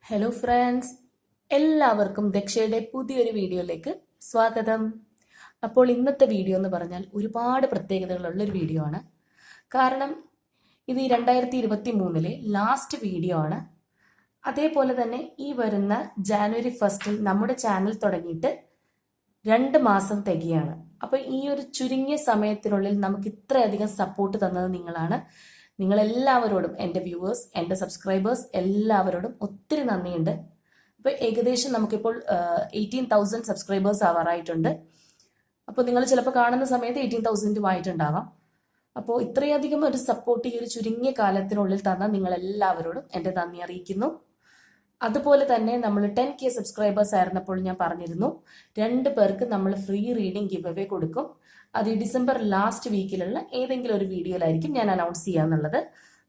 Hello friends, എല്ലാവർക്കും ദക്ഷയുടെ പുതിയൊരു വീഡിയോയിലേക്ക് സ്വാഗതം. അപ്പോൾ ഇന്നത്തെ വീഡിയോ എന്ന് പറഞ്ഞാൽ ഒരുപാട് പ്രത്യേകതകളുള്ള ഒരു വീഡിയോ ആണ്. കാരണം ഇത് 2023 ലാസ്റ്റ് വീഡിയോ ആണ്. അതേപോലെ തന്നെ ഈ വരുന്ന ജാനുവരി 1 നമ്മുടെ ചാനൽ തുടങ്ങിയിട്ട് 2 മാസം തികയാണ്. അപ്പോൾ ഈ ഒരു ചുരുങ്ങിയ സമയത്തിനുള്ളിൽ നമുക്ക് ഇത്രയധികം സപ്പോർട്ട് തന്നത് നിങ്ങളാണ്. നിങ്ങളെല്ലാവരോടും, എൻ്റെ വ്യൂവേഴ്സ്, എൻ്റെ സബ്സ്ക്രൈബേഴ്സ് എല്ലാവരോടും ഒത്തിരി നന്ദിയുണ്ട്. അപ്പോൾ ഏകദേശം നമുക്കിപ്പോൾ 18,000 സബ്സ്ക്രൈബേഴ്സ് ആവാറായിട്ടുണ്ട്. അപ്പോൾ നിങ്ങൾ ചിലപ്പോൾ കാണുന്ന സമയത്ത് 18,000 ആയിട്ടുണ്ടാവാം. അപ്പോൾ ഇത്രയധികം ഒരു സപ്പോർട്ട് ഈ ഒരു ചുരുങ്ങിയ കാലത്തിനുള്ളിൽ തന്ന നിങ്ങളെല്ലാവരോടും എൻ്റെ നന്ദി അറിയിക്കുന്നു. അതുപോലെ തന്നെ നമ്മൾ 10K സബ്സ്ക്രൈബേഴ്സ് ആയിരുന്നപ്പോൾ ഞാൻ പറഞ്ഞിരുന്നു 2 പേർക്ക് നമ്മൾ ഫ്രീ റീഡിംഗ് ഗിവ് അവേ കൊടുക്കും. അത് ഈ ഡിസംബർ ലാസ്റ്റ് വീക്കിലുള്ള ഏതെങ്കിലും ഒരു വീഡിയോയിലായിരിക്കും ഞാൻ അനൗൺസ് ചെയ്യാന്നുള്ളത്.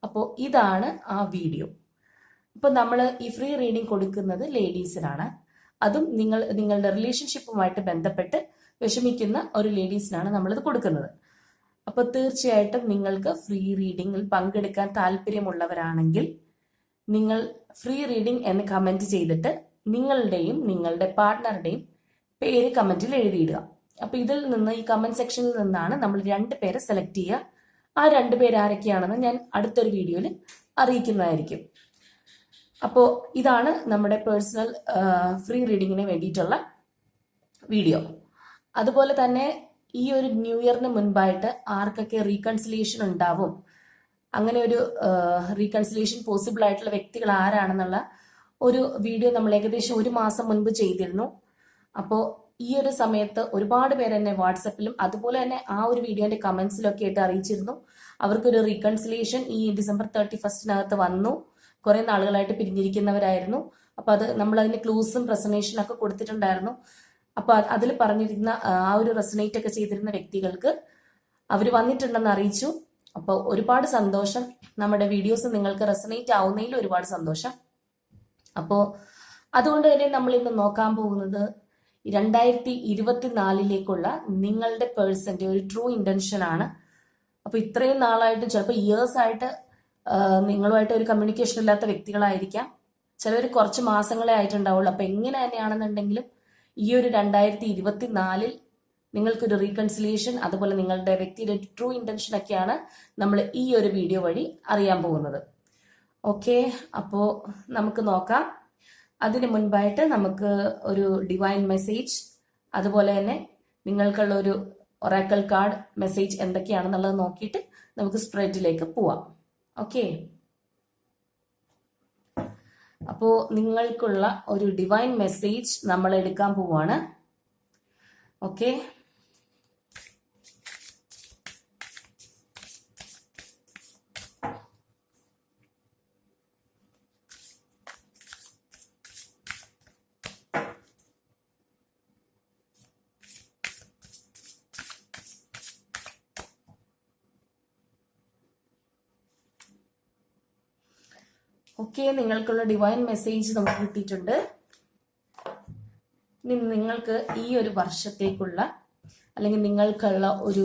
അപ്പോൾ ഇതാണ് ആ വീഡിയോ. അപ്പോൾ നമ്മൾ ഈ ഫ്രീ റീഡിംഗ് കൊടുക്കുന്നത് ലേഡീസിനാണ്. അതും നിങ്ങളുടെ റിലേഷൻഷിപ്പുമായിട്ട് ബന്ധപ്പെട്ട് വിഷമിക്കുന്ന ഒരു ലേഡീസിനാണ് നമ്മളിത് കൊടുക്കുന്നത്. അപ്പോൾ തീർച്ചയായിട്ടും നിങ്ങൾക്ക് ഫ്രീ റീഡിങ്ങിൽ പങ്കെടുക്കാൻ താല്പര്യമുള്ളവരാണെങ്കിൽ നിങ്ങൾ ഫ്രീ റീഡിംഗ് എന്ന് കമന്റ് ചെയ്തിട്ട് നിങ്ങളുടെയും നിങ്ങളുടെ പാർട്ട്ണറുടെയും പേര് കമന്റിൽ എഴുതിയിടുക. അപ്പൊ ഇതിൽ നിന്ന്, ഈ കമന്റ് സെക്ഷനിൽ നിന്നാണ് നമ്മൾ 2 പേരെ സെലക്ട് ചെയ്യുക. ആ 2 പേര് ആരൊക്കെയാണെന്ന് ഞാൻ അടുത്തൊരു വീഡിയോയിൽ അറിയിക്കുന്നതായിരിക്കും. അപ്പോൾ ഇതാണ് നമ്മുടെ പേഴ്സണൽ ഫ്രീ റീഡിങ്ങിന് വേണ്ടിയിട്ടുള്ള വീഡിയോ. അതുപോലെ തന്നെ ഈ ഒരു ന്യൂ ഇയറിന് മുൻപായിട്ട് ആർക്കൊക്കെ റീകൺസിലിയേഷൻ ഉണ്ടാവും, അങ്ങനെ ഒരു റീകൺസിലിയേഷൻ പോസിബിൾ ആയിട്ടുള്ള വ്യക്തികൾ ആരാണെന്നുള്ള ഒരു വീഡിയോ നമ്മൾ ഏകദേശം 1 മാസം മുൻപ് ചെയ്തിരുന്നു. അപ്പോൾ ഈ ഒരു സമയത്ത് ഒരുപാട് പേര് എന്നെ വാട്സപ്പിലും അതുപോലെ തന്നെ ആ ഒരു വീഡിയോന്റെ കമന്റ്സിലൊക്കെ ആയിട്ട് അറിയിച്ചിരുന്നു അവർക്കൊരു റീകൺസിലിയേഷൻ ഈ ഡിസംബർ 31 വന്നു. കുറെ നാളുകളായിട്ട് പിരിഞ്ഞിരിക്കുന്നവരായിരുന്നു. അപ്പൊ അത് നമ്മൾ അതിന് ക്ലൂസും പ്രസന്റേഷനും ഒക്കെ കൊടുത്തിട്ടുണ്ടായിരുന്നു. അപ്പൊ അതിൽ പറഞ്ഞിരുന്ന ആ ഒരു റെസനേറ്റ് ഒക്കെ ചെയ്തിരുന്ന വ്യക്തികൾക്ക് അവർ വന്നിട്ടുണ്ടെന്ന് അറിയിച്ചു. അപ്പോൾ ഒരുപാട് സന്തോഷം. നമ്മുടെ വീഡിയോസ് നിങ്ങൾക്ക് റെസനേറ്റ് ആവുന്നതിൽ ഒരുപാട് സന്തോഷം. അപ്പോൾ അതുകൊണ്ട് തന്നെ നമ്മൾ ഇന്ന് നോക്കാൻ പോകുന്നത് 2024 നിങ്ങളുടെ പേഴ്സന്റെ ഒരു ട്രൂ ഇന്റൻഷൻ ആണ്. അപ്പൊ ഇത്രയും നാളായിട്ട്, ചിലപ്പോൾ ഇയേഴ്സ് ആയിട്ട് നിങ്ങളുമായിട്ട് ഒരു കമ്മ്യൂണിക്കേഷൻ ഇല്ലാത്ത വ്യക്തികളായിരിക്കാം. ചിലവർ കുറച്ച് മാസങ്ങളെ ആയിട്ടുണ്ടാവുള്ളൂ. അപ്പൊ എങ്ങനെ തന്നെയാണെന്നുണ്ടെങ്കിലും ഈ ഒരു 2024 നിങ്ങൾക്കൊരു റീകൺസിലിയേഷൻ, അതുപോലെ നിങ്ങളുടെ വ്യക്തിയുടെ ട്രൂ ഇന്റൻഷൻ ഒക്കെയാണ് നമ്മൾ ഈ ഒരു വീഡിയോ വഴി അറിയാൻ പോകുന്നത്. ഓക്കെ, അപ്പോൾ നമുക്ക് നോക്കാം. അതിന് മുൻപായിട്ട് നമുക്ക് ഒരു ഡിവൈൻ മെസ്സേജ്, അതുപോലെ തന്നെ നിങ്ങൾക്കുള്ള ഒരു ഒറാക്കിൾ കാർഡ് മെസ്സേജ് എന്തൊക്കെയാണെന്നുള്ളത് നോക്കിയിട്ട് നമുക്ക് സ്പ്രെഡിലേക്ക് പോവാം. ഓക്കെ, അപ്പോൾ നിങ്ങൾക്കുള്ള ഒരു ഡിവൈൻ മെസ്സേജ് നമ്മൾ എടുക്കാൻ പോവാണ്. ഓക്കെ, നിങ്ങൾക്കുള്ള ഡിവൈൻ മെസ്സേജ് നമുക്ക് കിട്ടിയിട്ടുണ്ട്. നിങ്ങൾക്ക് ഈ ഒരു വർഷത്തേക്കുള്ള, അല്ലെങ്കിൽ നിങ്ങൾക്കുള്ള ഒരു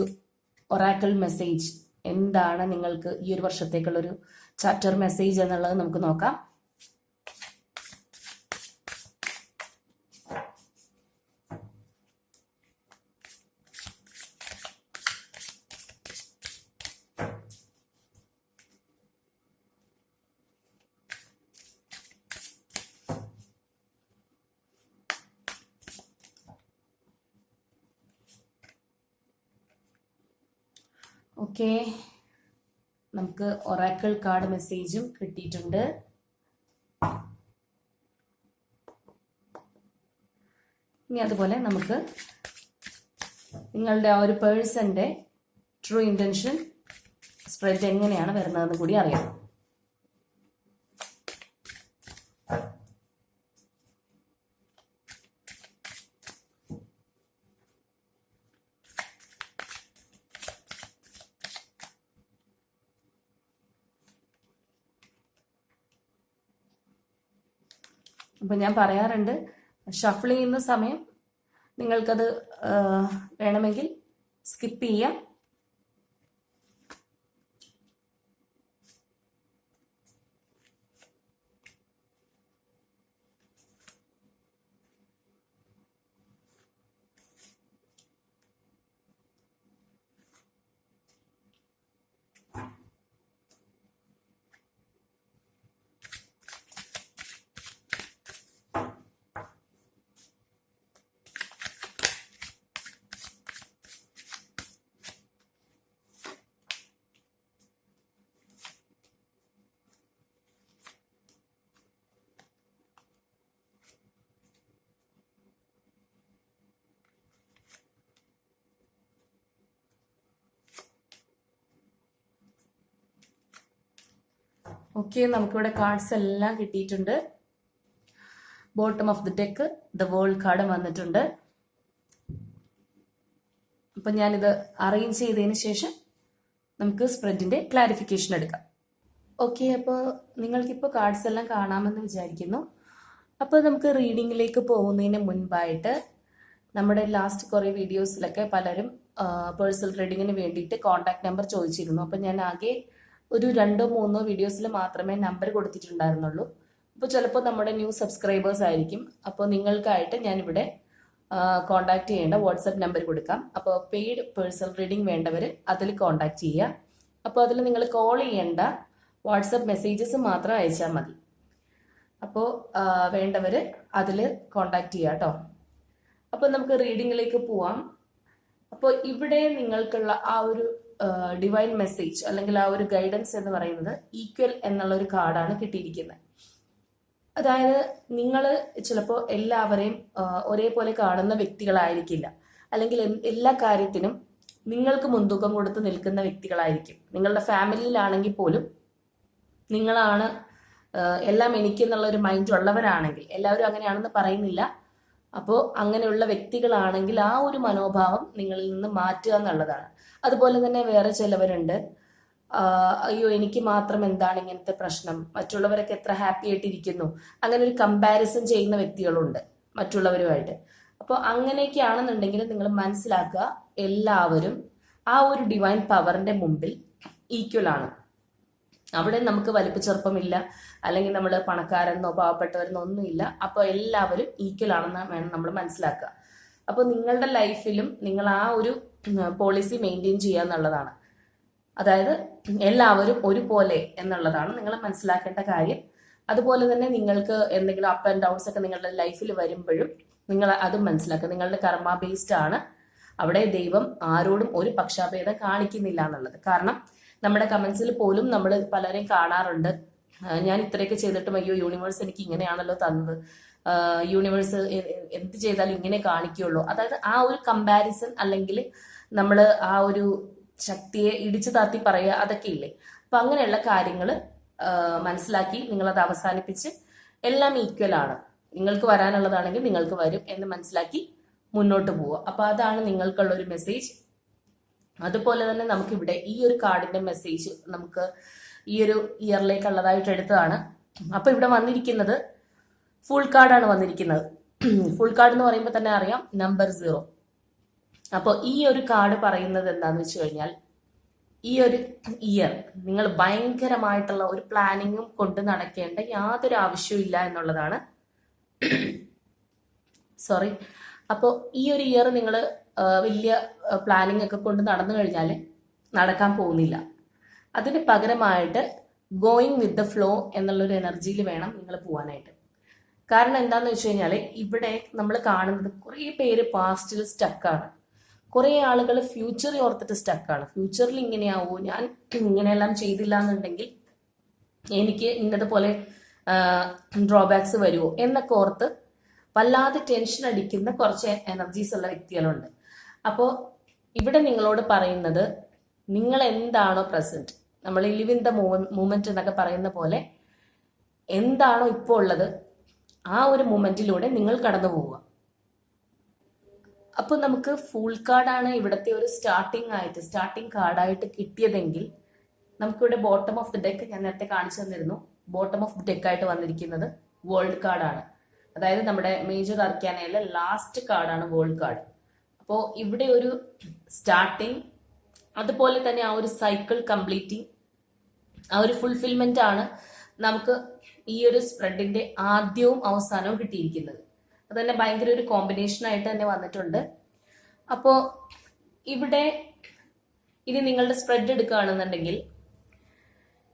ഒറാക്കിൾ മെസ്സേജ് എന്താണ്, നിങ്ങൾക്ക് ഈ ഒരു വർഷത്തേക്കുള്ള ഒരു ചാപ്റ്റർ മെസ്സേജ് എന്നുള്ളത് നമുക്ക് നോക്കാം. ഓക്കെ, നമുക്ക് ഒറാക്കിൾ കാർഡ് മെസ്സേജും കിട്ടിയിട്ടുണ്ട്. ഇനി അതുപോലെ നമുക്ക് നിങ്ങളുടെ ആ ഒരു പേഴ്സന്റെ ട്രൂ ഇന്റൻഷൻ സ്പ്രെഡ് എങ്ങനെയാണ് വരുന്നതെന്ന് കൂടി അറിയാം. അപ്പൊ ഞാൻ പറയാറുണ്ട്, ഷഫിൾ ചെയ്യുന്ന സമയം നിങ്ങൾക്കത് വേണമെങ്കിൽ സ്കിപ്പ് ചെയ്യാം. ഓക്കെ, നമുക്കിവിടെ കാർഡ്സ് എല്ലാം കിട്ടിയിട്ടുണ്ട്. Bottom of the deck the world card വന്നിട്ടുണ്ട്. അപ്പൊ ഞാനിത് അറേഞ്ച് ചെയ്തതിന് ശേഷം നമുക്ക് സ്പ്രെഡിന്റെ ക്ലാരിഫിക്കേഷൻ എടുക്കാം. ഓക്കെ, അപ്പോൾ നിങ്ങൾക്കിപ്പോൾ കാർഡ്സ് എല്ലാം കാണാമെന്ന് വിചാരിക്കുന്നു. അപ്പോൾ നമുക്ക് റീഡിങ്ങിലേക്ക് പോകുന്നതിന് മുൻപായിട്ട് നമ്മുടെ ലാസ്റ്റ് കുറേ വീഡിയോസിലൊക്കെ പലരും പേഴ്സണൽ റീഡിങ്ങിന് വേണ്ടിയിട്ട് കോൺടാക്ട് നമ്പർ ചോദിച്ചിരുന്നു. അപ്പോൾ ഞാൻ ആകെ ഒരു 2-3 വീഡിയോസിൽ മാത്രമേ നമ്പർ കൊടുത്തിട്ടുണ്ടായിരുന്നുള്ളൂ. അപ്പോൾ ചിലപ്പോൾ നമ്മുടെ ന്യൂ സബ്സ്ക്രൈബേഴ്സ് ആയിരിക്കും. അപ്പോൾ നിങ്ങൾക്കായിട്ട് ഞാനിവിടെ കോൺടാക്ട് ചെയ്യേണ്ട വാട്സപ്പ് നമ്പർ കൊടുക്കാം. അപ്പോൾ പെയ്ഡ് പേഴ്സണൽ റീഡിംഗ് വേണ്ടവർ അതിൽ കോൺടാക്ട് ചെയ്യുക. അപ്പോൾ അതിൽ നിങ്ങൾ കോൾ ചെയ്യേണ്ട, വാട്സപ്പ് മെസ്സേജസ് മാത്രം അയച്ചാൽ മതി. അപ്പോൾ വേണ്ടവർ അതിൽ കോൺടാക്ട് ചെയ്യുക കേട്ടോ. അപ്പോൾ നമുക്ക് റീഡിങ്ങിലേക്ക് പോവാം. അപ്പോൾ ഇവിടെ നിങ്ങൾക്കുള്ള ആ ഒരു ഡിവൈൻ മെസ്സേജ് അല്ലെങ്കിൽ ആ ഒരു ഗൈഡൻസ് എന്ന് പറയുന്നത് ഈക്വൽ എന്നുള്ള ഒരു കാർഡാണ് കിട്ടിയിരിക്കുന്നത്. അതായത് നിങ്ങൾ ചിലപ്പോൾ എല്ലാവരെയും ഒരേപോലെ കാണുന്ന വ്യക്തികളായിരിക്കില്ല, അല്ലെങ്കിൽ എല്ലാ കാര്യത്തിനും നിങ്ങൾക്ക് മുൻതൂക്കം കൊടുത്ത് നിൽക്കുന്ന വ്യക്തികളായിരിക്കും. നിങ്ങളുടെ ഫാമിലിയിലാണെങ്കിൽ പോലും നിങ്ങളാണ് എല്ലാം എനിക്കെന്നുള്ള ഒരു മൈൻഡ് ഉള്ളവരാണെങ്കിൽ, എല്ലാവരും അങ്ങനെയാണെന്ന് പറയുന്നില്ല, അപ്പോൾ അങ്ങനെയുള്ള വ്യക്തികളാണെങ്കിൽ ആ ഒരു മനോഭാവം നിങ്ങളിൽ നിന്ന് മാറ്റുക എന്നുള്ളതാണ്. അതുപോലെ തന്നെ വേറെ ചിലവരുണ്ട്, അയ്യോ എനിക്ക് മാത്രം എന്താണ് ഇങ്ങനത്തെ പ്രശ്നം, മറ്റുള്ളവരൊക്കെ എത്ര ഹാപ്പി ആയിട്ടിരിക്കുന്നു, അങ്ങനെ ഒരു കമ്പാരിസൺ ചെയ്യുന്ന വ്യക്തികളുണ്ട് മറ്റുള്ളവരുമായിട്ട്. അപ്പോൾ അങ്ങനെയൊക്കെയാണെന്നുണ്ടെങ്കിൽ നിങ്ങൾ മനസ്സിലാക്കുക, എല്ലാവരും ആ ഒരു ഡിവൈൻ പവറിന്റെ മുമ്പിൽ ഈക്വൽ ആണ്. അവിടെ നമുക്ക് വലിപ്പ ചെറുപ്പമില്ല, അല്ലെങ്കിൽ നമ്മൾ പണക്കാരെന്നോ പാവപ്പെട്ടവരെന്നോ ഒന്നുമില്ല. അപ്പോൾ എല്ലാവരും ഈക്വൽ ആണെന്ന് വേണം നമ്മൾ മനസ്സിലാക്കുക. അപ്പോൾ നിങ്ങളുടെ ലൈഫിലും നിങ്ങൾ ആ ഒരു പോളിസി മെയിൻറ്റെയിൻ ചെയ്യുക എന്നുള്ളതാണ്. അതായത് എല്ലാവരും ഒരുപോലെ എന്നുള്ളതാണ് നിങ്ങൾ മനസ്സിലാക്കേണ്ട കാര്യം. അതുപോലെ തന്നെ നിങ്ങൾക്ക് എന്തെങ്കിലും അപ്പ് ആൻഡ് ഡൗൺസ് ഒക്കെ നിങ്ങളുടെ ലൈഫിൽ വരുമ്പോഴും നിങ്ങൾ അതും മനസ്സിലാക്കുക. നിങ്ങളുടെ കർമ്മ ബേസ്ഡ് ആണ്. അവിടെ ദൈവം ആരോടും ഒരു പക്ഷാഭേദം കാണിക്കുന്നില്ല എന്നുള്ളത്. കാരണം നമ്മുടെ കമന്റ്സിൽ പോലും നമ്മൾ പലരെയും കാണാറുണ്ട്, ഞാൻ ഇത്രയൊക്കെ ചെയ്തിട്ടും അയ്യോ യൂണിവേഴ്സ് എനിക്ക് ഇങ്ങനെയാണല്ലോ തന്നത്, യൂണിവേഴ്സ് എന്ത് ചെയ്താലും ഇങ്ങനെ കാണിക്കുള്ളൂ. അതായത് ആ ഒരു കമ്പാരിസൺ, അല്ലെങ്കിൽ നമ്മൾ ആ ഒരു ശക്തിയെ ഇടിച്ചു താത്തി പറയുക, അതൊക്കെ ഇല്ലേ. അപ്പൊ അങ്ങനെയുള്ള കാര്യങ്ങൾ മനസ്സിലാക്കി നിങ്ങളത് അവസാനിപ്പിച്ച് എല്ലാം ഈക്വൽ ആണ്, നിങ്ങൾക്ക് വരാനുള്ളതാണെങ്കിൽ നിങ്ങൾക്ക് വരും എന്ന് മനസ്സിലാക്കി മുന്നോട്ട് പോവുക. അപ്പൊ അതാണ് നിങ്ങൾക്കുള്ള ഒരു മെസ്സേജ്. അതുപോലെ തന്നെ നമുക്കിവിടെ ഈ ഒരു കാർഡിന്റെ മെസ്സേജ് നമുക്ക് ഈ ഒരു ഇയറിലേക്കുള്ളതായിട്ട് എടുത്തതാണ്. അപ്പൊ ഇവിടെ വന്നിരിക്കുന്നത് ഫുൾ കാർഡാണ് വന്നിരിക്കുന്നത്. ഫുൾ കാർഡ് എന്ന് പറയുമ്പോൾ തന്നെ അറിയാം, നമ്പർ 0. അപ്പോൾ ഈ ഒരു കാർഡ് പറയുന്നത് എന്താന്ന് വെച്ച് കഴിഞ്ഞാൽ, ഈ ഒരു ഇയർ നിങ്ങൾ ഭയങ്കരമായിട്ടുള്ള ഒരു പ്ലാനിങ്ങും കൊണ്ട് നടക്കേണ്ട യാതൊരു ആവശ്യവും ഇല്ല എന്നുള്ളതാണ്. സോറി. അപ്പോൾ ഈ ഒരു ഇയർ നിങ്ങൾ വലിയ പ്ലാനിങ് ഒക്കെ കൊണ്ട് നടന്നു കഴിഞ്ഞാൽ നടക്കാൻ പോകുന്നില്ല. അതിന് പകരമായിട്ട് ഗോയിങ് വിത്ത് ദ ഫ്ലോ എന്നുള്ളൊരു എനർജിയിൽ വേണം നിങ്ങൾ പോകാനായിട്ട്. കാരണം എന്താന്ന് വെച്ച് കഴിഞ്ഞാൽ ഇവിടെ നമ്മൾ കാണുന്നത് കുറേ പേര് പാസ്റ്റിൽ സ്റ്റക്കാണ്. കുറേ ആളുകൾ ഫ്യൂച്ചറിൽ ഓർത്തിട്ട് സ്റ്റക്കാണ്. ഫ്യൂച്ചറിൽ ഇങ്ങനെയാവോ, ഞാൻ ഇങ്ങനെയെല്ലാം ചെയ്തില്ല എന്നുണ്ടെങ്കിൽ എനിക്ക് ഇന്നതുപോലെ ഡ്രോബാക്സ് വരുമോ എന്നൊക്കെ ഓർത്ത് വല്ലാതെ ടെൻഷൻ അടിക്കുന്ന കുറച്ച് എനർജീസ് ഉള്ള വ്യക്തികളുണ്ട്. അപ്പോൾ ഇവിടെ നിങ്ങളോട് പറയുന്നത്, നിങ്ങൾ എന്താണോ പ്രസന്റ്, നമ്മൾ ലിവ് ഇൻ ദ മൂമെന്റ് എന്നൊക്കെ പറയുന്ന പോലെ എന്താണോ ഇപ്പോൾ ഉള്ളത് ആ ഒരു മൂമെന്റിലൂടെ നിങ്ങൾ കടന്നു പോവുക. അപ്പോൾ നമുക്ക് ഫുൾ കാർഡാണ് ഇവിടുത്തെ ഒരു സ്റ്റാർട്ടിങ് കാർഡായിട്ട് കിട്ടിയതെങ്കിൽ, നമുക്കിവിടെ ബോട്ടം ഓഫ് ദി ഡെക്ക് ഞാൻ നേരത്തെ കാണിച്ചു തന്നിരുന്നു. ബോട്ടം ഓഫ് ദി ഡെക്ക് ആയിട്ട് വന്നിരിക്കുന്നത് വേൾഡ് കാർഡാണ്. അതായത് നമ്മുടെ മേജർ അർക്കാനയിലെ ലാസ്റ്റ് കാർഡാണ് വേൾഡ് കാർഡ്. അപ്പോൾ ഇവിടെ ഒരു സ്റ്റാർട്ടിങ്, അതുപോലെ തന്നെ ആ ഒരു സൈക്കിൾ കംപ്ലീറ്റിംഗ്, ആ ഒരു ഫുൾഫിൽമെന്റ് ആണ് നമുക്ക് ഈ ഒരു സ്പ്രെഡിന്റെ ആദ്യവും അവസാനവും കിട്ടിയിരിക്കുന്നത്. അത് തന്നെ ഭയങ്കര ഒരു കോമ്പിനേഷൻ ആയിട്ട് തന്നെ വന്നിട്ടുണ്ട്. അപ്പോൾ ഇവിടെ ഇനി നിങ്ങളുടെ സ്പ്രെഡ് എടുക്കുകയാണെന്നുണ്ടെങ്കിൽ,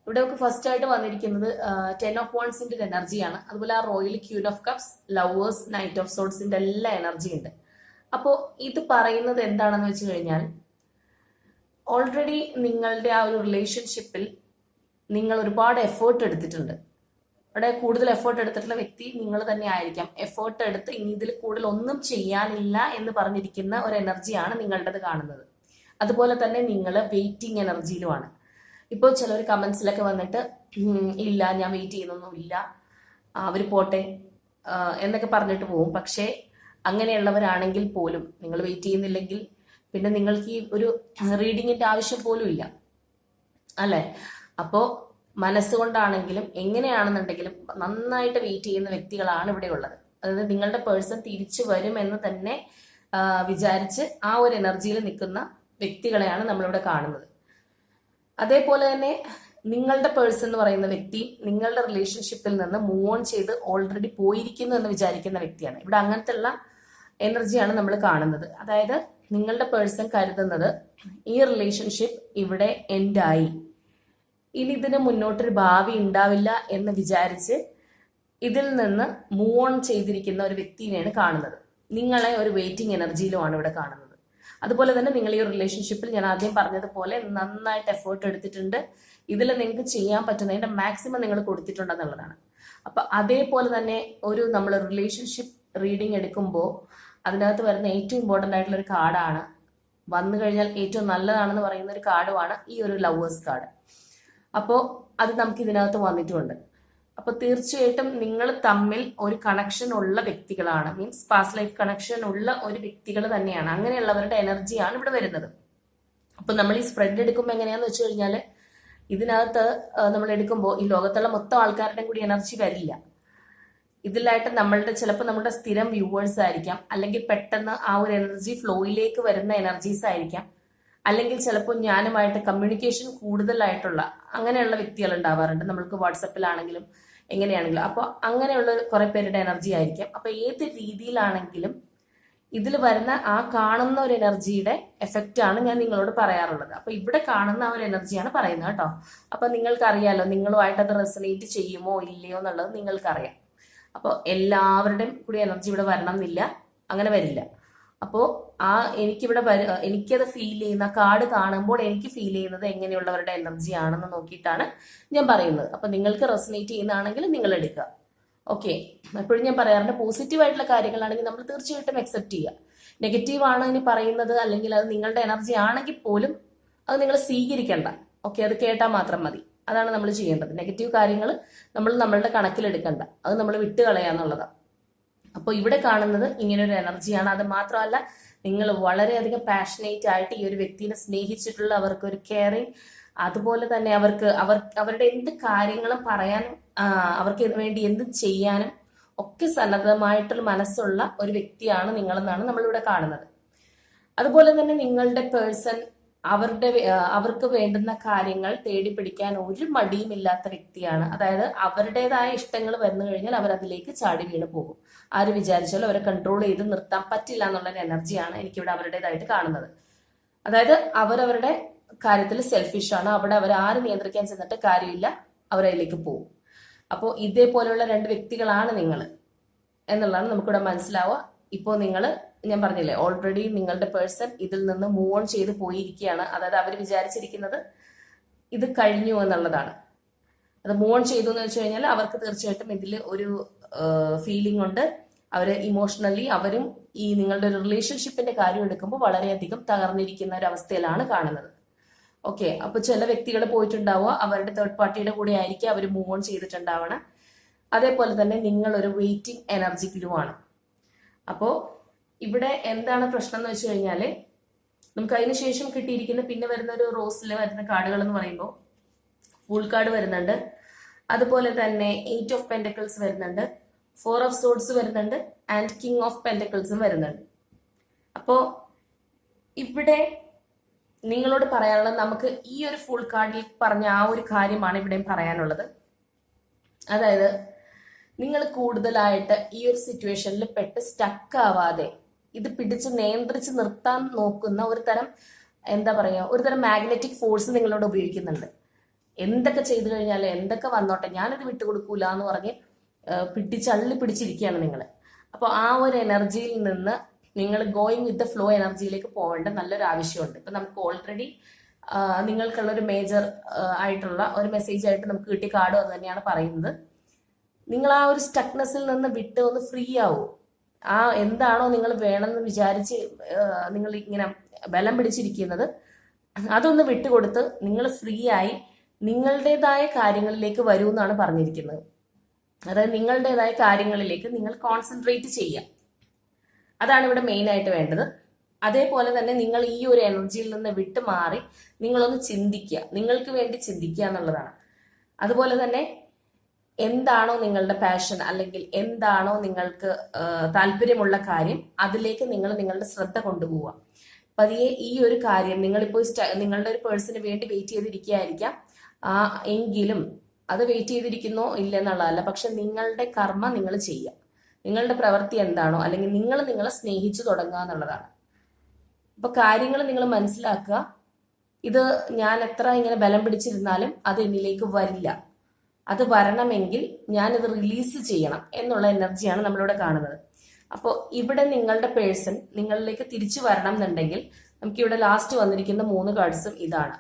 ഇവിടെ നമുക്ക് ഫസ്റ്റ് ആയിട്ട് വന്നിരിക്കുന്നത് 10 ഓഫ് വൺസിന്റെ ഒരു എനർജിയാണ്. അതുപോലെ ആ royal queen of cups, lovers, knight of സോൾസിന്റെ എല്ലാ എനർജി ഉണ്ട്. അപ്പോൾ ഇത് പറയുന്നത് എന്താണെന്ന് വെച്ച് കഴിഞ്ഞാൽ, ഓൾറെഡി നിങ്ങളുടെ ആ ഒരു റിലേഷൻഷിപ്പിൽ നിങ്ങൾ ഒരുപാട് എഫേർട്ട് എടുത്തിട്ടുണ്ട്. അവിടെ കൂടുതൽ എഫേർട്ട് എടുത്തിട്ടുള്ള വ്യക്തി നിങ്ങൾ തന്നെ ആയിരിക്കാം. എഫേർട്ട് എടുത്ത് ഇനി ഇതിൽ കൂടുതൽ ഒന്നും ചെയ്യാനില്ല എന്ന് പറഞ്ഞിരിക്കുന്ന ഒരു എനർജിയാണ് നിങ്ങളുടേത് കാണുന്നത്. അതുപോലെ തന്നെ നിങ്ങൾ വെയിറ്റിംഗ് എനർജിയിലുമാണ്. ഇപ്പോൾ ചിലർ കമന്റ്സിലൊക്കെ വന്നിട്ട് ഇല്ല ഞാൻ വെയിറ്റ് ചെയ്യുന്നൊന്നും ഇല്ല, അവർ പോട്ടെ എന്നൊക്കെ പറഞ്ഞിട്ട് പോകും. പക്ഷേ അങ്ങനെയുള്ളവരാണെങ്കിൽ പോലും നിങ്ങൾ വെയിറ്റ് ചെയ്യുന്നില്ലെങ്കിൽ പിന്നെ നിങ്ങൾക്ക് ഈ ഒരു റീഡിങ്ങിന്റെ ആവശ്യം പോലും ഇല്ല അല്ലെ. അപ്പോ മനസ്സുകൊണ്ടാണെങ്കിലും എങ്ങനെയാണെന്നുണ്ടെങ്കിലും നന്നായിട്ട് വെയിറ്റ് ചെയ്യുന്ന വ്യക്തികളാണ് ഇവിടെ ഉള്ളത്. അതായത് നിങ്ങളുടെ പേഴ്സൺ തിരിച്ചു വരും എന്ന് തന്നെ വിചാരിച്ച് ആ ഒരു എനർജിയിൽ നിൽക്കുന്ന വ്യക്തികളെയാണ് നമ്മളിവിടെ കാണുന്നത്. അതേപോലെ തന്നെ നിങ്ങളുടെ പേഴ്സൺ എന്ന് പറയുന്ന വ്യക്തി നിങ്ങളുടെ റിലേഷൻഷിപ്പിൽ നിന്ന് മൂവ് ഓൺ ചെയ്ത് ഓൾറെഡി പോയിരിക്കുന്നു എന്ന് വിചാരിക്കുന്ന വ്യക്തിയാണ്. ഇവിടെ അങ്ങനത്തെ ഉള്ള എനർജിയാണ് നമ്മൾ കാണുന്നത്. അതായത് നിങ്ങളുടെ പേഴ്സൺ കരുതുന്നത് ഈ റിലേഷൻഷിപ്പ് ഇവിടെ എൻഡായി, ഇനി ഇതിന് മുന്നോട്ടൊരു ഭാവി ഉണ്ടാവില്ല എന്ന് വിചാരിച്ച് ഇതിൽ നിന്ന് മൂവ് ഓൺ ചെയ്തിരിക്കുന്ന ഒരു വ്യക്തിയെയാണ് കാണുന്നത്. നിങ്ങളെ ഒരു വെയിറ്റിംഗ് എനർജിയിലുമാണ് ഇവിടെ കാണുന്നത്. അതുപോലെ തന്നെ നിങ്ങൾ ഈ റിലേഷൻഷിപ്പിൽ ഞാൻ ആദ്യം പറഞ്ഞതുപോലെ നന്നായിട്ട് എഫേർട്ട് എടുത്തിട്ടുണ്ട്. ഇതിൽ നിങ്ങൾക്ക് ചെയ്യാൻ പറ്റുന്നതിന്റെ മാക്സിമം നിങ്ങൾ കൊടുത്തിട്ടുണ്ടെന്നുള്ളതാണ്. അപ്പൊ അതേപോലെ തന്നെ ഒരു നമ്മൾ റിലേഷൻഷിപ്പ് റീഡിങ് എടുക്കുമ്പോൾ അതിനകത്ത് വരുന്ന ഏറ്റവും ഇമ്പോർട്ടൻ്റ് ആയിട്ടുള്ള ഒരു കാർഡാണ്, വന്നു കഴിഞ്ഞാൽ ഏറ്റവും നല്ലതാണെന്ന് പറയുന്ന ഒരു കാർഡുമാണ് ഈ ഒരു ലവേഴ്സ് കാർഡ്. അപ്പോൾ അത് നമുക്ക് ഇതിനകത്ത് വന്നിട്ടുമുണ്ട്. അപ്പൊ തീർച്ചയായിട്ടും നിങ്ങൾ തമ്മിൽ ഒരു കണക്ഷൻ ഉള്ള വ്യക്തികളാണ്, മീൻസ് പാസ്റ്റ് ലൈഫ് കണക്ഷൻ ഉള്ള ഒരു വ്യക്തികൾ തന്നെയാണ്. അങ്ങനെയുള്ളവരുടെ എനർജിയാണ് ഇവിടെ വരുന്നത്. അപ്പൊ നമ്മൾ ഈ സ്പ്രെഡ് എടുക്കുമ്പോൾ എങ്ങനെയാന്ന് വെച്ച് കഴിഞ്ഞാല് ഇതിനകത്ത് നമ്മൾ എടുക്കുമ്പോൾ ഈ ലോകത്തുള്ള മൊത്തം ആൾക്കാരുടെയും കൂടി എനർജി വരില്ല. ഇതിലായിട്ട് ചിലപ്പോൾ നമ്മുടെ സ്ഥിരം വ്യൂവേഴ്സ് ആയിരിക്കാം, അല്ലെങ്കിൽ പെട്ടെന്ന് ആ ഒരു എനർജി ഫ്ലോയിലേക്ക് വരുന്ന എനർജീസ് ആയിരിക്കാം, അല്ലെങ്കിൽ ചിലപ്പോൾ ഞാനുമായിട്ട് കമ്മ്യൂണിക്കേഷൻ കൂടുതലായിട്ടുള്ള അങ്ങനെയുള്ള വ്യക്തികൾ ഉണ്ടാവാറുണ്ട്. നമ്മൾക്ക് വാട്സപ്പിലാണെങ്കിലും എങ്ങനെയാണെങ്കിലും. അപ്പോൾ അങ്ങനെയുള്ള കുറെ പേരുടെ എനർജി ആയിരിക്കാം. അപ്പൊ ഏത് രീതിയിലാണെങ്കിലും ഇതിൽ വരുന്ന ആ കാണുന്ന ഒരു എനർജിയുടെ എഫക്റ്റ് ആണ് ഞാൻ നിങ്ങളോട് പറയാറുള്ളത്. അപ്പൊ ഇവിടെ കാണുന്ന ആ ഒരു എനർജിയാണ് പറയുന്നത് കേട്ടോ. അപ്പൊ നിങ്ങൾക്കറിയാലോ നിങ്ങളുമായിട്ട് അത് റെസനേറ്റ് ചെയ്യുമോ ഇല്ലയോ എന്നുള്ളത് നിങ്ങൾക്കറിയാം. അപ്പോൾ എല്ലാവരുടെയും കൂടി എനർജി ഇവിടെ വരണം എന്നില്ല, അങ്ങനെ വരില്ല. അപ്പോൾ എനിക്കത് ഫീൽ ചെയ്യുന്ന കാർഡ് കാണുമ്പോൾ എനിക്ക് ഫീൽ ചെയ്യുന്നത് എങ്ങനെയുള്ളവരുടെ എനർജി ആണെന്ന് നോക്കിയിട്ടാണ് ഞാൻ പറയുന്നത്. അപ്പൊ നിങ്ങൾക്ക് റെസനേറ്റ് ചെയ്യുന്നതാണെങ്കിൽ നിങ്ങൾ എടുക്കുക. ഓക്കെ, എപ്പോഴും ഞാൻ പറയാറുണ്ട് പോസിറ്റീവ് ആയിട്ടുള്ള കാര്യങ്ങളാണെങ്കിൽ നമ്മൾ തീർച്ചയായിട്ടും അക്സെപ്റ്റ് ചെയ്യുക. നെഗറ്റീവ് ആണ് ഇനി പറയുന്നത് അല്ലെങ്കിൽ അത് നിങ്ങളുടെ എനർജി ആണെങ്കിൽ പോലും അത് നിങ്ങൾ സ്വീകരിക്കേണ്ട. ഓക്കെ, അത് കേട്ടാൽ മാത്രം മതി. അതാണ് നമ്മൾ ചെയ്യേണ്ടത്. നെഗറ്റീവ് കാര്യങ്ങൾ നമ്മൾ നമ്മളുടെ കണക്കിലെടുക്കണ്ട, അത് നമ്മൾ വിട്ട് കളയാന്നുള്ളതാണ്. അപ്പോൾ ഇവിടെ കാണുന്നത് ഇങ്ങനെ ഒരു എനർജിയാണ്. അത് മാത്രമല്ല നിങ്ങൾ വളരെയധികം പാഷനേറ്റ് ആയിട്ട് ഈ ഒരു വ്യക്തിനെ സ്നേഹിച്ചിട്ടുള്ള, അവർക്ക് ഒരു കെയറിങ്, അതുപോലെ തന്നെ അവരുടെ എന്ത് കാര്യങ്ങളും പറയാനും അവർക്ക് വേണ്ടി എന്തും ചെയ്യാനും ഒക്കെ സന്നദ്ധമായിട്ടുള്ള മനസ്സുള്ള ഒരു വ്യക്തിയാണ് നിങ്ങളെന്നാണ് നമ്മളിവിടെ കാണുന്നത്. അതുപോലെ തന്നെ നിങ്ങളുടെ പേഴ്സൺ അവർക്ക് വേണ്ടുന്ന കാര്യങ്ങൾ തേടി പിടിക്കാൻ ഒരു മടിയും ഇല്ലാത്ത വ്യക്തിയാണ്. അതായത് അവരുടേതായ ഇഷ്ടങ്ങൾ വന്നു കഴിഞ്ഞാൽ അവരതിലേക്ക് ചാടി വീണ് പോകും. ആര് വിചാരിച്ചാലും അവരെ കൺട്രോൾ ചെയ്ത് നിർത്താൻ പറ്റില്ല എന്നുള്ളൊരു എനർജിയാണ് എനിക്കിവിടെ അവരുടേതായിട്ട് കാണുന്നത്. അതായത് അവരവരുടെ കാര്യത്തിൽ സെൽഫിഷാണ്. അവിടെ ആര് നിയന്ത്രിക്കാൻ ചെന്നിട്ട് കാര്യമില്ല, അവരതിലേക്ക് പോകും. അപ്പോൾ ഇതേപോലെയുള്ള രണ്ട് വ്യക്തികളാണ് നിങ്ങൾ എന്നുള്ളതാണ് നമുക്കിവിടെ മനസ്സിലാവുക. ഇപ്പോൾ ഞാൻ പറഞ്ഞില്ലേ ഓൾറെഡി നിങ്ങളുടെ പേഴ്സൺ ഇതിൽ നിന്ന് മൂവ് ഓൺ ചെയ്ത് പോയിരിക്കുകയാണ്. അതായത് അവർ വിചാരിച്ചിരിക്കുന്നത് ഇത് കഴിഞ്ഞു എന്നുള്ളതാണ്. അത് മൂവ് ഓൺ ചെയ്തു എന്ന് വെച്ച് കഴിഞ്ഞാൽ അവർക്ക് തീർച്ചയായിട്ടും ഇതിൽ ഒരു ഫീലിംഗ് ഉണ്ട്. അവർ ഇമോഷണലി അവരും ഈ നിങ്ങളുടെ ഒരു റിലേഷൻഷിപ്പിന്റെ കാര്യം എടുക്കുമ്പോൾ വളരെയധികം തകർന്നിരിക്കുന്ന ഒരു അവസ്ഥയിലാണ് കാണുന്നത്. ഓക്കെ, അപ്പൊ ചില വ്യക്തികൾ പോയിട്ടുണ്ടാവുക, അവരുടെ തേർഡ് പാർട്ടിയുടെ കൂടെ ആയിരിക്കും അവർ മൂവ് ഓൺ ചെയ്തിട്ടുണ്ടാവണം. അതേപോലെ തന്നെ നിങ്ങൾ ഒരു വെയിറ്റിംഗ് എനർജിക്കിലുമാണ്. അപ്പോൾ ഇവിടെ എന്താണ് പ്രശ്നം എന്ന് വെച്ച് കഴിഞ്ഞാല് നമുക്ക് അതിന് ശേഷം കിട്ടിയിരിക്കുന്ന പിന്നെ വരുന്ന ഒരു റോസിൽ വരുന്ന കാർഡുകൾ എന്ന് പറയുമ്പോൾ ഫുൾ കാർഡ് വരുന്നുണ്ട്, അതുപോലെ തന്നെ 8 ഓഫ് പെന്റക്കിൾസ് വരുന്നുണ്ട്, 4 ഓഫ് സോഡ്സ് വരുന്നുണ്ട്, ആൻഡ് കിങ് ഓഫ് പെന്റക്കിൾസും വരുന്നുണ്ട്. അപ്പോ ഇവിടെ നിങ്ങളോട് പറയാനുള്ളത്, നമുക്ക് ഈ ഒരു ഫുൾ കാർഡിൽ പറഞ്ഞ ആ ഒരു കാര്യമാണ് ഇവിടെയും പറയാനുള്ളത്. അതായത് നിങ്ങൾ കൂടുതലായിട്ട് ഈ ഒരു സിറ്റുവേഷനിൽ പെട്ട് സ്റ്റക്ക് ആവാതെ ഇത് പിടിച്ച് നിയന്ത്രിച്ച് നിർത്താൻ നോക്കുന്ന ഒരു തരം ഒരു തരം മാഗ്നറ്റിക് ഫോഴ്സ് നിങ്ങളോട് ഉപയോഗിക്കുന്നുണ്ട്. എന്തൊക്കെ ചെയ്തു കഴിഞ്ഞാൽ എന്തൊക്കെ വന്നോട്ടെ ഞാനിത് വിട്ടുകൊടുക്കൂല എന്ന് പറഞ്ഞ് പിടിച്ചള്ളി പിടിച്ചിരിക്കുകയാണ് നിങ്ങൾ. അപ്പോൾ ആ ഒരു എനർജിയിൽ നിന്ന് നിങ്ങൾ ഗോയിങ് വിത്ത് ദ ഫ്ലോ എനർജിയിലേക്ക് പോകേണ്ട നല്ലൊരു ആവശ്യമുണ്ട്. ഇപ്പൊ നമുക്ക് ഓൾറെഡി നിങ്ങൾക്കുള്ള ഒരു മേജർ ആയിട്ടുള്ള ഒരു മെസ്സേജ് ആയിട്ട് നമുക്ക് കിട്ടിയ കാർഡ് അത് തന്നെയാണ് പറയുന്നത്. നിങ്ങൾ ആ ഒരു സ്റ്റക്നെസ്സിൽ നിന്ന് വിട്ട് ഒന്ന് ഫ്രീ ആവൂ. എന്താണോ നിങ്ങൾ വേണമെന്ന് വിചാരിച്ച് നിങ്ങൾ ഇങ്ങനെ ബലം പിടിച്ചിരിക്കുന്നത് അതൊന്ന് വിട്ടുകൊടുത്ത് നിങ്ങൾ ഫ്രീ ആയി നിങ്ങളുടേതായ കാര്യങ്ങളിലേക്ക് വരൂ എന്നാണ് പറഞ്ഞിരിക്കുന്നത്. അതായത് നിങ്ങളുടേതായ കാര്യങ്ങളിലേക്ക് നിങ്ങൾ കോൺസെൻട്രേറ്റ് ചെയ്യുക. അതാണ് ഇവിടെ മെയിൻ ആയിട്ട് വേണ്ടത്. അതേപോലെ തന്നെ നിങ്ങൾ ഈ ഒരു എനർജിയിൽ നിന്ന് വിട്ടുമാറി നിങ്ങളൊന്ന് ചിന്തിക്കുക, നിങ്ങൾക്ക് വേണ്ടി ചിന്തിക്കുക എന്നുള്ളതാണ്. അതുപോലെ തന്നെ എന്താണോ നിങ്ങളുടെ പാഷൻ, അല്ലെങ്കിൽ എന്താണോ നിങ്ങൾക്ക് താല്പര്യമുള്ള കാര്യം, അതിലേക്ക് നിങ്ങൾ നിങ്ങളുടെ ശ്രദ്ധ കൊണ്ടുപോവുക. പതിയെ ഈ ഒരു കാര്യം നിങ്ങളിപ്പോൾ നിങ്ങളുടെ ഒരു പേഴ്സണിന് വേണ്ടി വെയിറ്റ് ചെയ്തിരിക്കുകയായിരിക്കാം. എങ്കിലും അത് വെയിറ്റ് ചെയ്തിരിക്കുന്നോ ഇല്ലെന്നുള്ളതല്ല, പക്ഷെ നിങ്ങളുടെ കർമ്മ നിങ്ങൾ ചെയ്യുക. നിങ്ങളുടെ പ്രവൃത്തി എന്താണോ, അല്ലെങ്കിൽ നിങ്ങൾ നിങ്ങളെ സ്നേഹിച്ചു തുടങ്ങുക എന്നുള്ളതാണ്. അപ്പൊ കാര്യങ്ങൾ നിങ്ങൾ മനസ്സിലാക്കുക. ഇത് ഞാൻ എത്ര ഇങ്ങനെ ബലം പിടിച്ചിരുന്നാലും അത് എന്നിലേക്ക് വരില്ല. അത് വരണമെങ്കിൽ ഞാനിത് റിലീസ് ചെയ്യണം എന്നുള്ള എനർജിയാണ് നമ്മളിവിടെ കാണുന്നത്. അപ്പോൾ ഇവിടെ നിങ്ങളുടെ പേഴ്സൺ നിങ്ങളിലേക്ക് തിരിച്ചു വരണം എന്നുണ്ടെങ്കിൽ നമുക്കിവിടെ ലാസ്റ്റ് വന്നിരിക്കുന്ന 3 കാർഡ്സും ഇതാണ്: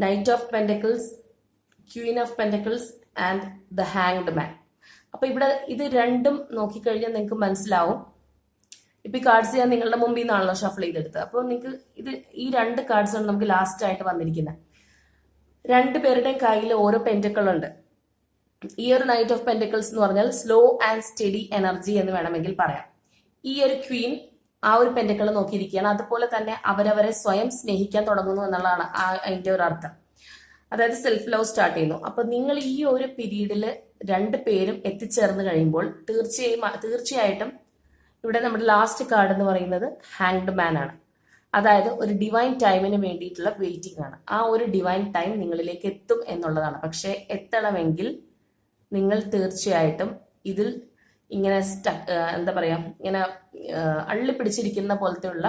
knight of pentacles, Queen of pentacles and the hanged man. അപ്പൊ ഇവിടെ ഇത് രണ്ടും നോക്കിക്കഴിഞ്ഞാൽ നിങ്ങൾക്ക് മനസ്സിലാവും. ഇപ്പൊ ഈ കാർഡ്സ് ഞാൻ നിങ്ങളുടെ മുമ്പിൽ നിന്നാണല്ലോ ഷഫിൾ ചെയ്തെടുത്തത്. അപ്പോൾ നിങ്ങൾക്ക് ഈ 2 കാർഡ്സാണ് നമുക്ക് ലാസ്റ്റ് ആയിട്ട് വന്നിരിക്കുന്നത്. 2 പേരുടെയും കയ്യിൽ ഓരോ പെന്റക്കിൾ ഉണ്ട്. ഈ ഒരു നൈറ്റ് ഓഫ് പെന്റക്കിൾസ് എന്ന് പറഞ്ഞാൽ സ്ലോ ആൻഡ് സ്റ്റഡി എനർജി എന്ന് വേണമെങ്കിൽ പറയാം. ഈ ഒരു ക്വീൻ ആ ഒരു പെന്റക്കിൾ നോക്കിയിരിക്കുകയാണ്. അതുപോലെ തന്നെ അവരവരെ സ്വയം സ്നേഹിക്കാൻ തുടങ്ങുന്നു എന്നുള്ളതാണ് അതിന്റെ ഒരു അർത്ഥം. അതായത് സെൽഫ് ലവ് സ്റ്റാർട്ട് ചെയ്യുന്നു. അപ്പൊ നിങ്ങൾ ഈ ഒരു പീരീഡിൽ 2 പേരും എത്തിച്ചേർന്ന് കഴിയുമ്പോൾ തീർച്ചയായിട്ടും ഇവിടെ നമ്മുടെ ലാസ്റ്റ് കാർഡ് എന്ന് പറയുന്നത് ഹാങ്ഡ് മാൻ ആണ്. അതായത് ഒരു ഡിവൈൻ ടൈമിന് വേണ്ടിയിട്ടുള്ള വെയിറ്റിംഗ് ആണ്. ആ ഒരു ഡിവൈൻ ടൈം നിങ്ങളിലേക്ക് എത്തും എന്നുള്ളതാണ്. പക്ഷെ എത്തണമെങ്കിൽ നിങ്ങൾ തീർച്ചയായിട്ടും ഇതിൽ ഇങ്ങനെ എന്താ പറയാ, ഇങ്ങനെ അള്ളിപ്പിടിച്ചിരിക്കുന്ന പോലത്തെ ഉള്ള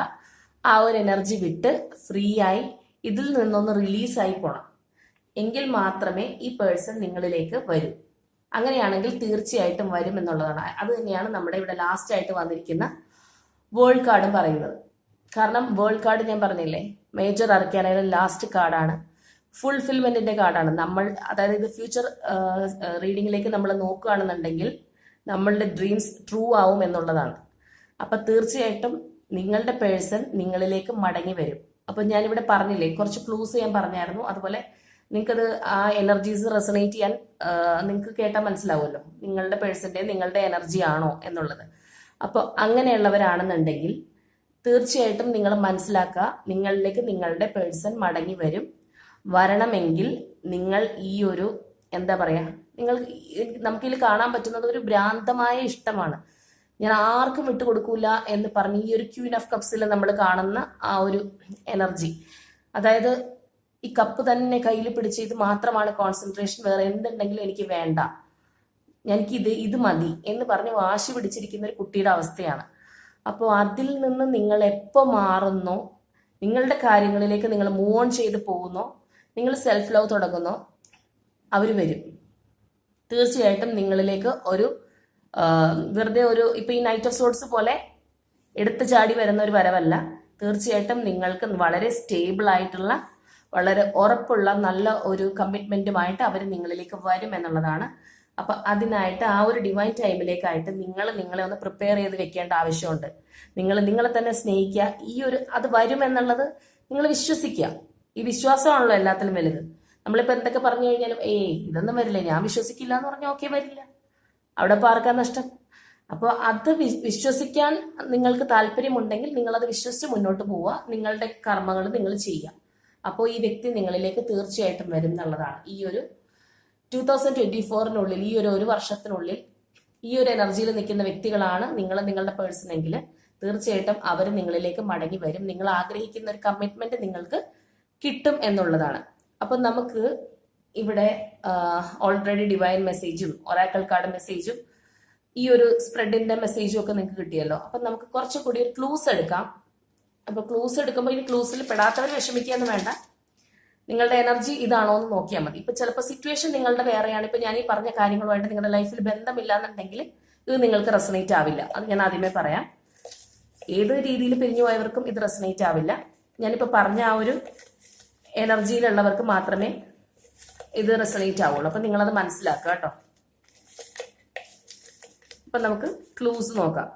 ആ ഒരു എനർജി വിട്ട് ഫ്രീ ആയി ഇതിൽ നിന്നൊന്ന് റിലീസായി പോണം. എങ്കിൽ മാത്രമേ ഈ പേഴ്സൺ നിങ്ങളിലേക്ക് വരൂ. അങ്ങനെയാണെങ്കിൽ തീർച്ചയായിട്ടും വരും എന്നുള്ളതാണ്. അത് തന്നെയാണ് നമ്മുടെ ഇവിടെ ലാസ്റ്റ് ആയിട്ട് വന്നിരിക്കുന്ന വേൾഡ് കാർഡും പറയുന്നത്. കാരണം വേൾഡ് കാർഡ് ഞാൻ പറഞ്ഞില്ലേ, മേജർ അർക്കാനയുടെ ലാസ്റ്റ് കാർഡാണ്, ഫുൾഫിൽമെന്റിന്റെ കാർഡാണ്. അതായത് ഇത് ഫ്യൂച്ചർ റീഡിങ്ങിലേക്ക് നമ്മൾ നോക്കുകയാണെന്നുണ്ടെങ്കിൽ നമ്മളുടെ ഡ്രീംസ് ട്രൂ ആവും എന്നുള്ളതാണ്. അപ്പൊ തീർച്ചയായിട്ടും നിങ്ങളുടെ പേഴ്സൺ നിങ്ങളിലേക്ക് മടങ്ങി വരും. അപ്പൊ ഞാനിവിടെ പറഞ്ഞില്ലേ, കുറച്ച് ക്ലൂസ് ഞാൻ പറഞ്ഞായിരുന്നു. അതുപോലെ നിങ്ങൾക്കത് ആ എനർജീസ് റെസണേറ്റ് ചെയ്യാൻ നിങ്ങൾക്ക് കേട്ടാൽ മനസ്സിലാവുമല്ലോ, നിങ്ങളുടെ പേഴ്സന്റെ നിങ്ങളുടെ എനർജി ആണോ എന്നുള്ളത്. അപ്പോൾ അങ്ങനെയുള്ളവരാണെന്നുണ്ടെങ്കിൽ തീർച്ചയായിട്ടും നിങ്ങൾ മനസ്സിലാക്കുക, നിങ്ങളിലേക്ക് നിങ്ങളുടെ പേഴ്സൺ മടങ്ങി വരും. വരണമെങ്കിൽ നിങ്ങൾ ഈ ഒരു എന്താ പറയാ, നമുക്കിതിൽ കാണാൻ പറ്റുന്നത് ഒരു ഭ്രാന്തമായ ഇഷ്ടമാണ്. ഞാൻ ആർക്കും വിട്ടുകൊടുക്കൂല എന്ന് പറഞ്ഞ് ഈ ഒരു ക്വീൻ ഓഫ് കപ്സിൽ നമ്മൾ കാണുന്ന ആ ഒരു എനർജി, അതായത് ഈ കപ്പ് തന്നെ കയ്യിൽ പിടിച്ച് ഇത് മാത്രമാണ് കോൺസെൻട്രേഷൻ, വേറെ എന്തുണ്ടെങ്കിലും എനിക്ക് വേണ്ട, ഇത് മതി എന്ന് പറഞ്ഞ് വാശി പിടിച്ചിരിക്കുന്ന ഒരു കുട്ടിയുടെ അവസ്ഥയാണ്. അപ്പോൾ അതിൽ നിന്ന് നിങ്ങൾ എപ്പോൾ മാറുന്നോ, നിങ്ങളുടെ കാര്യങ്ങളിലേക്ക് നിങ്ങൾ മൂവ് ഓൺ ചെയ്ത് പോകുന്നോ, നിങ്ങൾ സെൽഫ് ലവ് തുടങ്ങുന്നോ, അവർ വരും. തീർച്ചയായിട്ടും നിങ്ങളിലേക്ക് ഒരു വെറുതെ ഒരു ഇപ്പൊ ഈ നൈറ്റ് ഓഫ് സോർട്സ് പോലെ എടുത്തു ചാടി വരുന്ന ഒരു വരവല്ല. തീർച്ചയായിട്ടും നിങ്ങൾക്ക് വളരെ സ്റ്റേബിൾ ആയിട്ടുള്ള, വളരെ ഉറപ്പുള്ള നല്ല ഒരു കമ്മിറ്റ്മെന്റുമായിട്ട് അവർ നിങ്ങളിലേക്ക് വരും എന്നുള്ളതാണ്. അപ്പൊ അതിനായിട്ട് ആ ഒരു ഡിവൈൻ ടൈമിലേക്കായിട്ട് നിങ്ങളെ ഒന്ന് പ്രിപ്പയർ ചെയ്ത് വെക്കേണ്ട ആവശ്യമുണ്ട്. നിങ്ങളെ തന്നെ സ്നേഹിക്കുക. അത് വരും എന്നുള്ളത് നിങ്ങൾ വിശ്വസിക്കുക. ഈ വിശ്വാസമാണല്ലോ എല്ലാത്തിലും വലുത്. നമ്മളിപ്പോ എന്തൊക്കെ പറഞ്ഞു കഴിഞ്ഞാലും ഇതൊന്നും വരില്ല, ഞാൻ വിശ്വസിക്കില്ല എന്ന് പറഞ്ഞാൽ ഓക്കെ, വരില്ല. അവിടെ ഇപ്പൊ ആർക്കാ നഷ്ടം? അപ്പോൾ അത് വിശ്വസിക്കാൻ നിങ്ങൾക്ക് താല്പര്യമുണ്ടെങ്കിൽ നിങ്ങളത് വിശ്വസിച്ച് മുന്നോട്ട് പോവുക. നിങ്ങളുടെ കർമ്മങ്ങൾ നിങ്ങൾ ചെയ്യുക. അപ്പോൾ ഈ വ്യക്തി നിങ്ങളിലേക്ക് തീർച്ചയായിട്ടും വരും എന്നുള്ളതാണ്. ഈ ഒരു 2024 ഈ ഒരു വർഷത്തിനുള്ളിൽ ഈ ഒരു എനർജിയിൽ നിൽക്കുന്ന വ്യക്തികളാണ് നിങ്ങളുടെ പേഴ്സൺ എങ്കിൽ തീർച്ചയായിട്ടും അവർ നിങ്ങളിലേക്ക് മടങ്ങി വരും. നിങ്ങൾ ആഗ്രഹിക്കുന്ന ഒരു കമ്മിറ്റ്മെന്റ് നിങ്ങൾക്ക് കിട്ടും എന്നുള്ളതാണ്. അപ്പൊ നമുക്ക് ഇവിടെ ഓൾറെഡി ഡിവൈൻ മെസ്സേജും ഒറാക്കിൾ കാർഡ് മെസ്സേജും ഈ ഒരു സ്പ്രെഡിന്റെ മെസ്സേജും ഒക്കെ നിങ്ങൾക്ക് കിട്ടിയല്ലോ. അപ്പൊ നമുക്ക് കുറച്ചുകൂടി ഒരു ക്ലൂസ് എടുക്കാം. അപ്പൊ ക്ലൂസ് എടുക്കുമ്പോൾ ഈ ക്ലൂസിൽ പെടാത്തവർ വിഷമിക്കുകയെന്ന് വേണ്ട, നിങ്ങളുടെ എനർജി ഇതാണോ എന്ന് നോക്കിയാൽ മതി. ഇപ്പൊ ചിലപ്പോൾ സിറ്റുവേഷൻ നിങ്ങളുടെ വേറെയാണ്. ഇപ്പൊ ഞാൻ ഈ പറഞ്ഞ കാര്യങ്ങളുമായിട്ട് നിങ്ങളുടെ ലൈഫിൽ ബന്ധമില്ല എന്നുണ്ടെങ്കിൽ ഇത് നിങ്ങൾക്ക് റെസണേറ്റ് ആവില്ല. അത് ഞാൻ ആദ്യമേ പറയാം. ഏത് രീതിയിൽ പിരിഞ്ഞു പോയവർക്കും ഇത് റെസണേറ്റ് ആവില്ല. ഞാനിപ്പോ പറഞ്ഞ ആ ഒരു എനർജിയിലുള്ളവർക്ക് മാത്രമേ ഇത് റെസണേറ്റ് ആവുള്ളൂ. അപ്പൊ നിങ്ങളത് മനസ്സിലാക്കുക കേട്ടോ. അപ്പൊ നമുക്ക് ക്ലൂസ് നോക്കാം.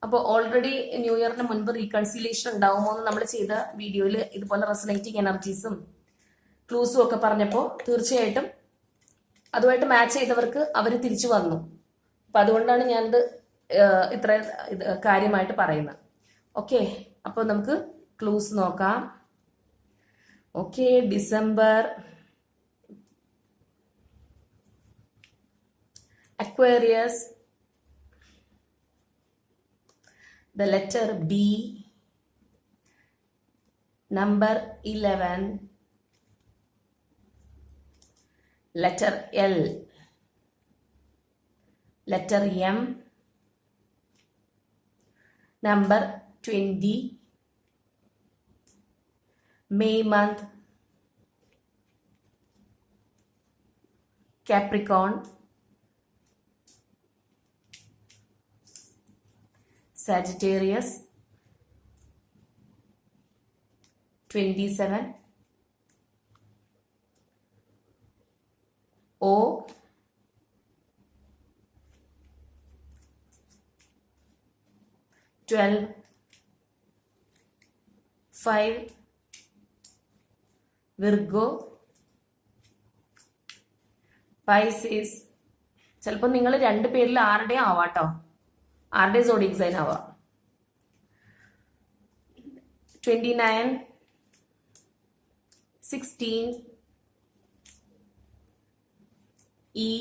അപ്പൊ അപ്പോൾ ഓൾറെഡി ന്യൂ ഇയറിന് മുൻപ് റീകൺസിലേഷൻ ഉണ്ടാവുമോ എന്ന് നമ്മൾ ചെയ്ത വീഡിയോയിൽ ഇതുപോലെ റെസണേറ്റിംഗ് എനർജീസും ക്ലൂസും ഒക്കെ പറഞ്ഞപ്പോൾ തീർച്ചയായിട്ടും അതുമായിട്ട് മാച്ച് ചെയ്തവർക്ക് അവർ തിരിച്ചു വന്നു. അപ്പൊ അതുകൊണ്ടാണ് ഞാനിത് ഇത്ര കാര്യമായിട്ട് പറയുന്നത്. ഓക്കെ, അപ്പോൾ നമുക്ക് ക്ലൂസ് നോക്കാം. Okay, December, Aquarius, the letter B, number 11, letter L, letter M, number 20, May month, Capricorn, Sagittarius, 27, O, 12, 5, Virgo, Pisces. ചിലപ്പോൾ നിങ്ങൾ രണ്ട് പേരിൽ ആരുടെയും ആവാട്ടോ, ആരുടെ സോഡിയക് സൈൻ ആവാം. 29, 16, E,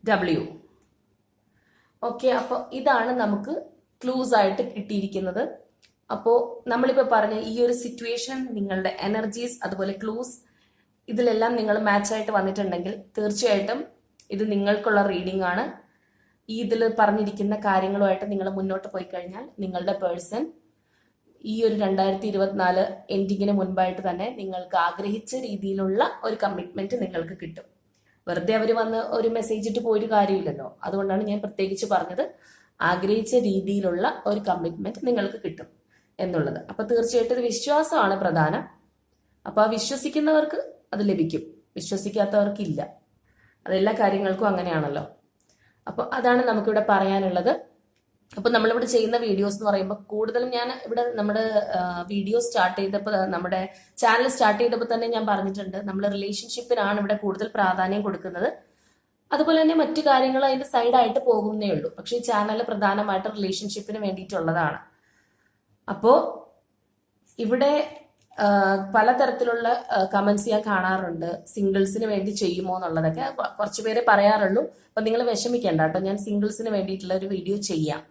W. ഓക്കെ, അപ്പോൾ ഇതാണ് നമുക്ക് ക്ലൂസ് ആയിട്ട് കിട്ടിയിരിക്കുന്നത്. അപ്പോൾ നമ്മളിപ്പോൾ പറഞ്ഞ ഈ ഒരു സിറ്റുവേഷൻ, നിങ്ങളുടെ എനർജീസ്, അതുപോലെ ക്ലൂസ്, ഇതിലെല്ലാം നിങ്ങൾ മാച്ചായിട്ട് വന്നിട്ടുണ്ടെങ്കിൽ തീർച്ചയായിട്ടും ഇത് നിങ്ങൾക്കുള്ള റീഡിംഗ് ആണ്. ഈ ഇതിൽ പറഞ്ഞിരിക്കുന്ന കാര്യങ്ങളുമായിട്ട് നിങ്ങൾ മുന്നോട്ട് പോയി കഴിഞ്ഞാൽ നിങ്ങളുടെ പേഴ്സൺ ഈ ഒരു 2024 എൻഡിങ്ങിന് മുൻപായിട്ട് തന്നെ നിങ്ങൾക്ക് ആഗ്രഹിച്ച രീതിയിലുള്ള ഒരു കമ്മിറ്റ്മെന്റ് നിങ്ങൾക്ക് കിട്ടും. വെറുതെ അവർ വന്ന് ഒരു മെസ്സേജ് ഇട്ട് പോയിട്ട് കാര്യമില്ലല്ലോ. അതുകൊണ്ടാണ് ഞാൻ പ്രത്യേകിച്ച് പറഞ്ഞത് ആഗ്രഹിച്ച രീതിയിലുള്ള ഒരു കമ്മിറ്റ്മെന്റ് നിങ്ങൾക്ക് കിട്ടും എന്നുള്ളത്. അപ്പൊ തീർച്ചയായിട്ടും ഇത് വിശ്വാസമാണ് പ്രധാനം. അപ്പൊ ആ വിശ്വസിക്കുന്നവർക്ക് അത് ലഭിക്കും, വിശ്വസിക്കാത്തവർക്കില്ല. അതെല്ലാ കാര്യങ്ങൾക്കും അങ്ങനെയാണല്ലോ. അപ്പോൾ അതാണ് നമുക്കിവിടെ പറയാനുള്ളത്. അപ്പോൾ നമ്മളിവിടെ ചെയ്യുന്ന വീഡിയോസ് എന്ന് പറയുമ്പോൾ കൂടുതലും ഞാൻ ഇവിടെ നമ്മുടെ വീഡിയോ സ്റ്റാർട്ട് ചെയ്തപ്പോൾ, നമ്മുടെ ചാനൽ സ്റ്റാർട്ട് ചെയ്തപ്പോൾ തന്നെ ഞാൻ പറഞ്ഞിട്ടുണ്ട്, നമ്മൾ റിലേഷൻഷിപ്പിനാണ് ഇവിടെ കൂടുതൽ പ്രാധാന്യം കൊടുക്കുന്നത്. അതുപോലെ തന്നെ മറ്റു കാര്യങ്ങൾ അതിന്റെ സൈഡായിട്ട് പോകുന്നേ ഉള്ളൂ. പക്ഷെ ഈ ചാനൽ പ്രധാനമായിട്ട് റിലേഷൻഷിപ്പിന് വേണ്ടിയിട്ടുള്ളതാണ്. അപ്പോൾ ഇവിടെ പലതരത്തിലുള്ള കമന്റ്സ് ഞാൻ കാണാറുണ്ട്, സിംഗിൾസിന് വേണ്ടി ചെയ്യുമോ എന്നുള്ളതൊക്കെ കുറച്ച് പേരെ പറയാറുള്ളൂ. അപ്പൊ നിങ്ങൾ വിഷമിക്കേണ്ട കേട്ടോ, ഞാൻ സിംഗിൾസിന് വേണ്ടിയിട്ടുള്ള ഒരു വീഡിയോ ചെയ്യാം.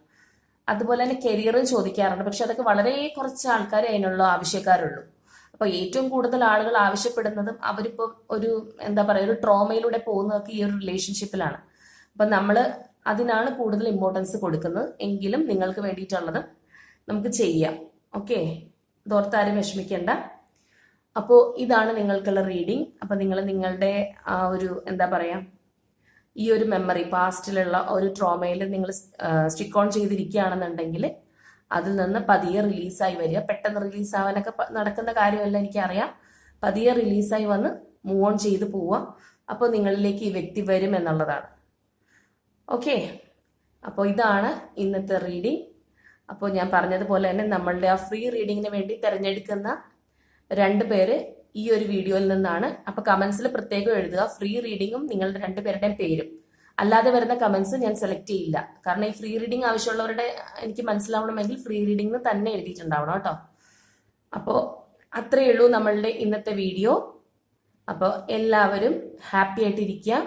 അതുപോലെ തന്നെ കരിയറും ചോദിക്കാറുണ്ട്, പക്ഷെ അതൊക്കെ വളരെ കുറച്ച് ആൾക്കാരെ അതിനുള്ള ആവശ്യക്കാരുള്ളൂ. അപ്പൊ ഏറ്റവും കൂടുതൽ ആളുകൾ ആവശ്യപ്പെടുന്നതും അവരിപ്പോ ഒരു എന്താ പറയുക, ഒരു ട്രോമയിലൂടെ പോകുന്നതൊക്കെ ഈ ഒരു റിലേഷൻഷിപ്പിലാണ്. അപ്പൊ നമ്മൾ അതിനാണ് കൂടുതൽ ഇമ്പോർട്ടൻസ് കൊടുക്കുന്നത്. എങ്കിലും നിങ്ങൾക്ക് വേണ്ടിയിട്ടുള്ളത് നമുക്ക് ചെയ്യാം. ഓക്കെ, ഇതോർത്താരും വിഷമിക്കേണ്ട. അപ്പോൾ ഇതാണ് നിങ്ങൾക്കുള്ള റീഡിങ്. അപ്പൊ നിങ്ങൾ നിങ്ങളുടെ ആ ഒരു എന്താ പറയാ, ഈ ഒരു മെമ്മറി, പാസ്റ്റിലുള്ള ഒരു ട്രോമയിൽ നിങ്ങൾ സ്റ്റിക്ക് ഓൺ ചെയ്തിരിക്കുകയാണെന്നുണ്ടെങ്കിൽ അതിൽ നിന്ന് പതിയെ റിലീസായി വരിക. പെട്ടെന്ന് റിലീസ് ആവാനൊക്കെ നടക്കുന്ന കാര്യമല്ല, എനിക്കറിയാം. പതിയെ റിലീസായി വന്ന് മൂവ് ഓൺ ചെയ്ത് പോവുക. അപ്പോൾ നിങ്ങളിലേക്ക് ഈ വ്യക്തി വരും എന്നുള്ളതാണ്. ഓക്കെ, അപ്പോൾ ഇതാണ് ഇന്നത്തെ റീഡിങ്. അപ്പോൾ ഞാൻ പറഞ്ഞതുപോലെ തന്നെ നമ്മളുടെ ആ ഫ്രീ റീഡിങ്ങിന് വേണ്ടി തിരഞ്ഞെടുക്കുന്ന 2 പേര് ഈ ഒരു വീഡിയോയിൽ നിന്നാണ്. അപ്പൊ കമന്റ്സിൽ പ്രത്യേകം എഴുതുക ഫ്രീ റീഡിങ്ങും നിങ്ങളുടെ 2 പേരുടെയും പേരും. അല്ലാതെ വരുന്ന കമന്റ്സ് ഞാൻ സെലക്ട് ചെയ്യില്ല. കാരണം ഈ ഫ്രീ റീഡിങ് ആവശ്യമുള്ളവരുടെ എനിക്ക് മനസ്സിലാവണമെങ്കിൽ ഫ്രീ റീഡിംഗ് തന്നെ എഴുതിയിട്ടുണ്ടാവണം കേട്ടോ. അപ്പോൾ അത്രയേ ഉള്ളൂ നമ്മളുടെ ഇന്നത്തെ വീഡിയോ. അപ്പോൾ എല്ലാവരും ഹാപ്പി ആയിട്ടിരിക്കുക.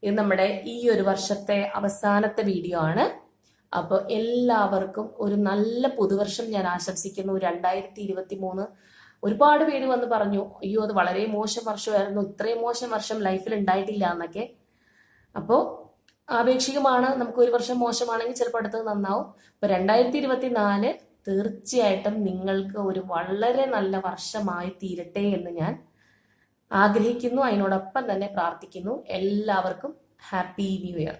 ഇത് നമ്മുടെ ഈ ഒരു വർഷത്തെ അവസാനത്തെ വീഡിയോ ആണ്. അപ്പോൾ എല്ലാവർക്കും ഒരു നല്ല പുതുവർഷം ഞാൻ ആശംസിക്കുന്നു. 2023 ഒരുപാട് പേര് വന്ന് പറഞ്ഞു, അയ്യോ അത് വളരെ മോശം വർഷമായിരുന്നു, ഇത്രയും മോശം വർഷം ലൈഫിൽ ഉണ്ടായിട്ടില്ല എന്നൊക്കെ. അപ്പോൾ ആപേക്ഷികമാണ്, നമുക്ക് ഒരു വർഷം മോശമാണെങ്കിൽ ചിലപ്പോൾ അടുത്തത് നന്നാവും. ഇപ്പൊ 2024 തീർച്ചയായിട്ടും നിങ്ങൾക്ക് ഒരു വളരെ നല്ല വർഷമായി തീരട്ടെ എന്ന് ഞാൻ ആഗ്രഹിക്കുന്നു. അതിനോടൊപ്പം തന്നെ പ്രാർത്ഥിക്കുന്നു. എല്ലാവർക്കും ഹാപ്പി ന്യൂ ഇയർ.